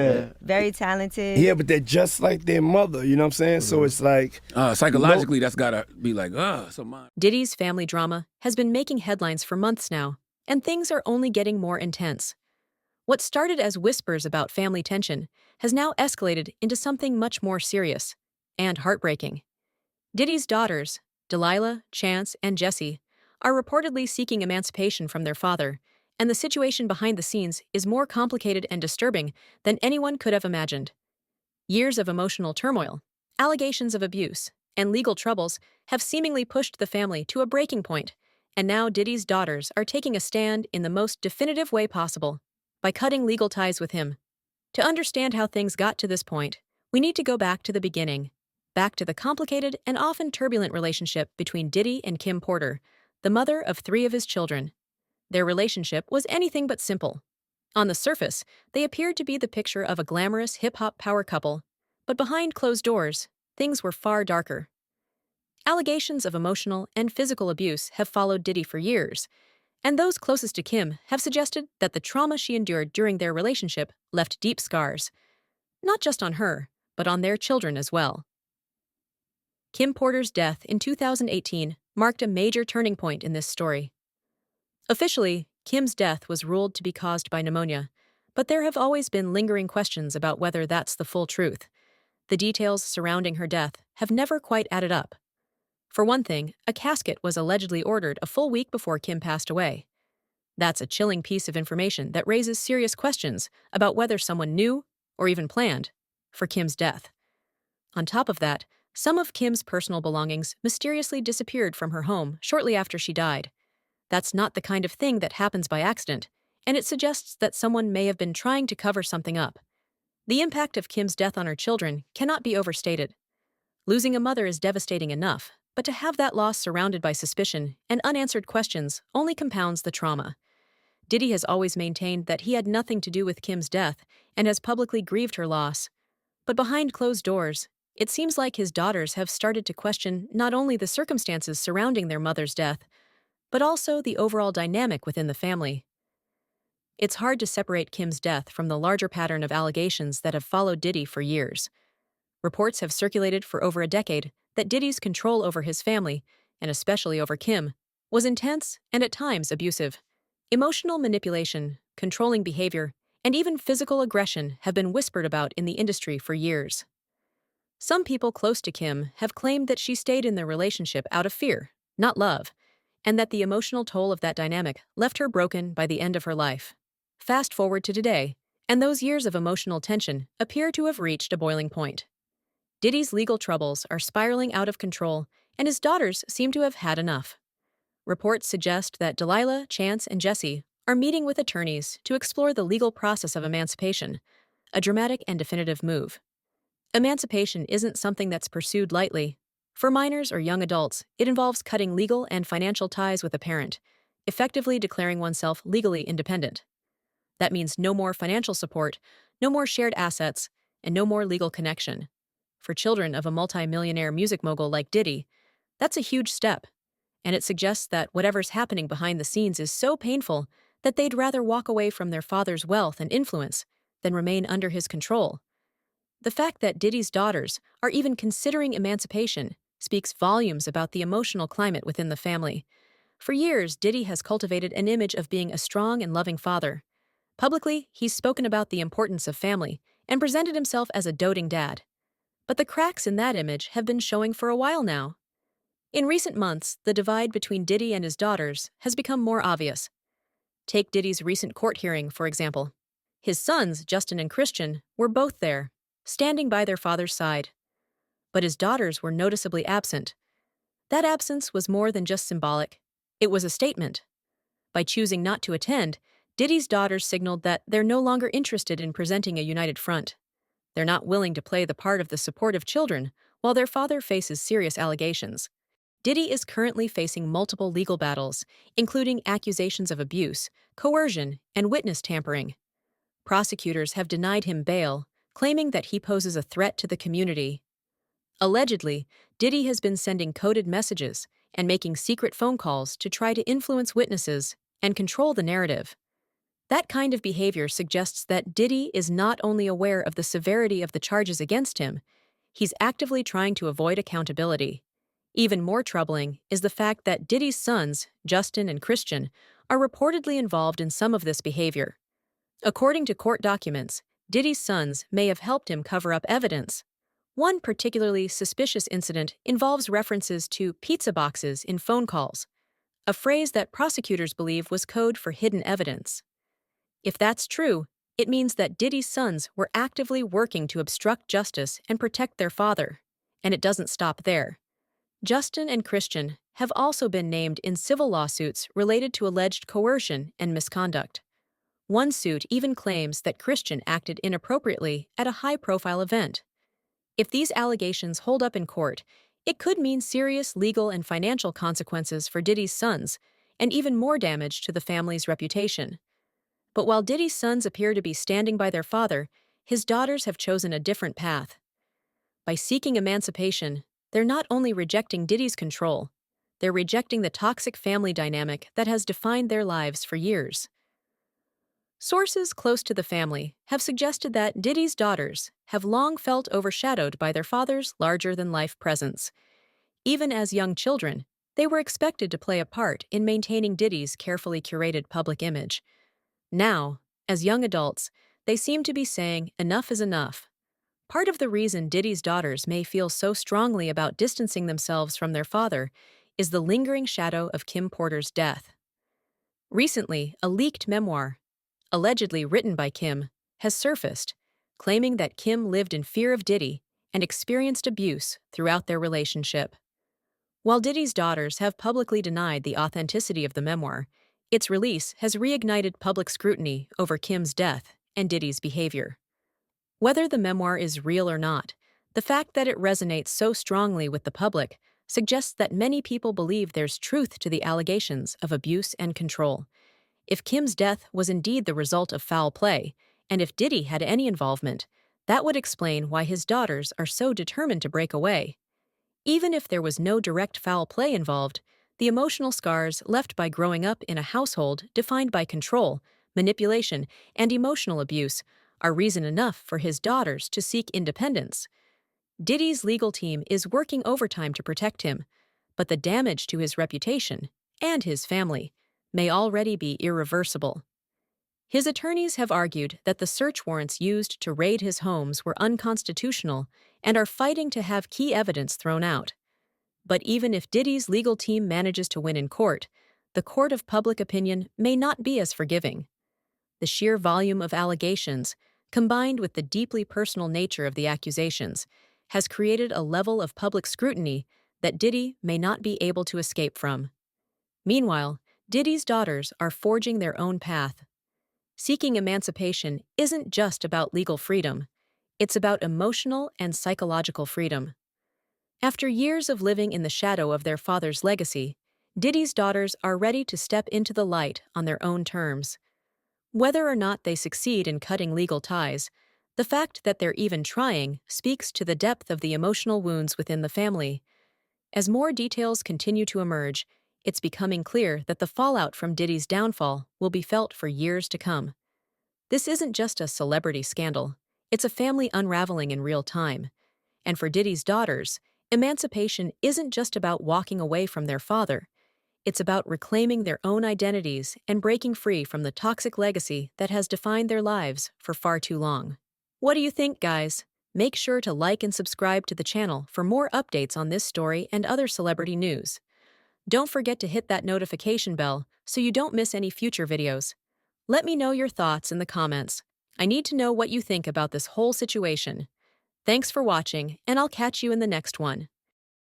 Yeah. Very talented. Yeah, but they're just like their mother, you know what I'm saying? So it's like... Psychologically, that's gotta be like, so mine. Diddy's family drama has been making headlines for months now, and things are only getting more intense. What started as whispers about family tension has now escalated into something much more serious and heartbreaking. Diddy's daughters, Delilah, Chance, and Jessie, are reportedly seeking emancipation from their father, and the situation behind the scenes is more complicated and disturbing than anyone could have imagined. Years of emotional turmoil, allegations of abuse, and legal troubles have seemingly pushed the family to a breaking point, and now Diddy's daughters are taking a stand in the most definitive way possible, by cutting legal ties with him. To understand how things got to this point, we need to go back to the beginning, back to the complicated and often turbulent relationship between Diddy and Kim Porter, the mother of 3 of his children. Their relationship was anything but simple. On the surface, they appeared to be the picture of a glamorous hip-hop power couple, but behind closed doors, things were far darker. Allegations of emotional and physical abuse have followed Diddy for years, and those closest to Kim have suggested that the trauma she endured during their relationship left deep scars, not just on her, but on their children as well. Kim Porter's death in 2018 marked a major turning point in this story. Officially, Kim's death was ruled to be caused by pneumonia, but there have always been lingering questions about whether that's the full truth. The details surrounding her death have never quite added up. For one thing, a casket was allegedly ordered a full week before Kim passed away. That's a chilling piece of information that raises serious questions about whether someone knew, or even planned, for Kim's death. On top of that, some of Kim's personal belongings mysteriously disappeared from her home shortly after she died. That's not the kind of thing that happens by accident, and it suggests that someone may have been trying to cover something up. The impact of Kim's death on her children cannot be overstated. Losing a mother is devastating enough, but to have that loss surrounded by suspicion and unanswered questions only compounds the trauma. Diddy has always maintained that he had nothing to do with Kim's death and has publicly grieved her loss. But behind closed doors, it seems like his daughters have started to question not only the circumstances surrounding their mother's death, but also the overall dynamic within the family. It's hard to separate Kim's death from the larger pattern of allegations that have followed Diddy for years. Reports have circulated for over a decade that Diddy's control over his family, and especially over Kim, was intense and at times abusive. Emotional manipulation, controlling behavior, and even physical aggression have been whispered about in the industry for years. Some people close to Kim have claimed that she stayed in their relationship out of fear, not love, and that the emotional toll of that dynamic left her broken by the end of her life. Fast forward to today, and those years of emotional tension appear to have reached a boiling point. Diddy's legal troubles are spiraling out of control, and his daughters seem to have had enough. Reports suggest that Delilah, Chance, and Jessie are meeting with attorneys to explore the legal process of emancipation, a dramatic and definitive move. Emancipation isn't something that's pursued lightly. For minors or young adults, it involves cutting legal and financial ties with a parent, effectively declaring oneself legally independent. That means no more financial support, no more shared assets, and no more legal connection. For children of a multi-millionaire music mogul like Diddy, that's a huge step, and it suggests that whatever's happening behind the scenes is so painful that they'd rather walk away from their father's wealth and influence than remain under his control. The fact that Diddy's daughters are even considering emancipation speaks volumes about the emotional climate within the family. For years, Diddy has cultivated an image of being a strong and loving father. Publicly, he's spoken about the importance of family and presented himself as a doting dad. But the cracks in that image have been showing for a while now. In recent months, the divide between Diddy and his daughters has become more obvious. Take Diddy's recent court hearing, for example. His sons, Justin and Christian, were both there, standing by their father's side. But his daughters were noticeably absent. That absence was more than just symbolic. It was a statement. By choosing not to attend, Diddy's daughters signaled that they're no longer interested in presenting a united front. They're not willing to play the part of the supportive children while their father faces serious allegations. Diddy is currently facing multiple legal battles, including accusations of abuse, coercion, and witness tampering. Prosecutors have denied him bail, claiming that he poses a threat to the community. Allegedly, Diddy has been sending coded messages and making secret phone calls to try to influence witnesses and control the narrative. That kind of behavior suggests that Diddy is not only aware of the severity of the charges against him, he's actively trying to avoid accountability. Even more troubling is the fact that Diddy's sons, Justin and Christian, are reportedly involved in some of this behavior. According to court documents, Diddy's sons may have helped him cover up evidence. One particularly suspicious incident involves references to pizza boxes in phone calls, a phrase that prosecutors believe was code for hidden evidence. If that's true, it means that Diddy's sons were actively working to obstruct justice and protect their father. And it doesn't stop there. Justin and Christian have also been named in civil lawsuits related to alleged coercion and misconduct. One suit even claims that Christian acted inappropriately at a high-profile event. If these allegations hold up in court, it could mean serious legal and financial consequences for Diddy's sons, and even more damage to the family's reputation. But while Diddy's sons appear to be standing by their father, his daughters have chosen a different path. By seeking emancipation, they're not only rejecting Diddy's control, they're rejecting the toxic family dynamic that has defined their lives for years. Sources close to the family have suggested that Diddy's daughters have long felt overshadowed by their father's larger-than-life presence. Even as young children, they were expected to play a part in maintaining Diddy's carefully curated public image. Now, as young adults, they seem to be saying enough is enough. Part of the reason Diddy's daughters may feel so strongly about distancing themselves from their father is the lingering shadow of Kim Porter's death. Recently, a leaked memoir, allegedly written by Kim, has surfaced, claiming that Kim lived in fear of Diddy and experienced abuse throughout their relationship. While Diddy's daughters have publicly denied the authenticity of the memoir, its release has reignited public scrutiny over Kim's death and Diddy's behavior. Whether the memoir is real or not, the fact that it resonates so strongly with the public suggests that many people believe there's truth to the allegations of abuse and control. If Kim's death was indeed the result of foul play, and if Diddy had any involvement, that would explain why his daughters are so determined to break away. Even if there was no direct foul play involved, the emotional scars left by growing up in a household defined by control, manipulation, and emotional abuse are reason enough for his daughters to seek independence. Diddy's legal team is working overtime to protect him, but the damage to his reputation and his family may already be irreversible. His attorneys have argued that the search warrants used to raid his homes were unconstitutional and are fighting to have key evidence thrown out. But even if Diddy's legal team manages to win in court, the court of public opinion may not be as forgiving. The sheer volume of allegations, combined with the deeply personal nature of the accusations, has created a level of public scrutiny that Diddy may not be able to escape from. Meanwhile, Diddy's daughters are forging their own path. Seeking emancipation isn't just about legal freedom, it's about emotional and psychological freedom. After years of living in the shadow of their father's legacy, Diddy's daughters are ready to step into the light on their own terms. Whether or not they succeed in cutting legal ties, the fact that they're even trying speaks to the depth of the emotional wounds within the family. As more details continue to emerge, it's becoming clear that the fallout from Diddy's downfall will be felt for years to come. This isn't just a celebrity scandal, it's a family unraveling in real time. And for Diddy's daughters, emancipation isn't just about walking away from their father. It's about reclaiming their own identities and breaking free from the toxic legacy that has defined their lives for far too long. What do you think, guys? Make sure to like and subscribe to the channel for more updates on this story and other celebrity news. Don't forget to hit that notification bell so you don't miss any future videos. Let me know your thoughts in the comments. I need to know what you think about this whole situation. Thanks for watching, and I'll catch you in the next one.